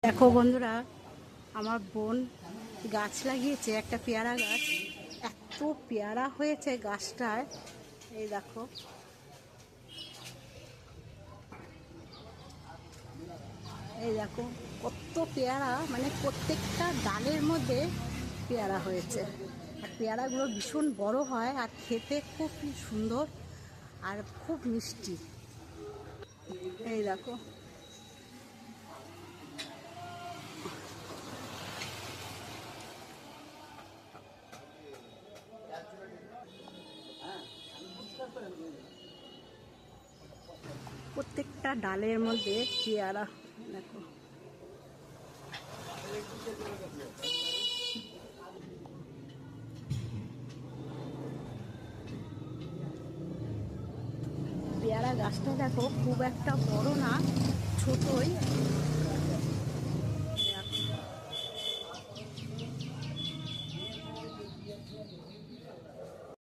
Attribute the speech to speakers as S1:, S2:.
S1: দেখো বন্ধুরা, আমার বোন গাছ লাগিয়েছে, একটা পেয়ারা গাছ। এত পেয়ারা হয়েছে গাছটায়, এই দেখো। এই দেখো কত পেয়ারা, মানে প্রত্যেকটা ডালের মধ্যে পেয়ারা হয়েছে। আর পেয়ারাগুলো ভীষণ বড় হয় আর খেতে খুব সুন্দর আর খুব মিষ্টি। এই দেখো, প্রত্যেকটা ডালের মধ্যে পেয়ারা। দেখো, পেয়ারা গাছটা দেখো খুব একটা বড় না, ছোটই।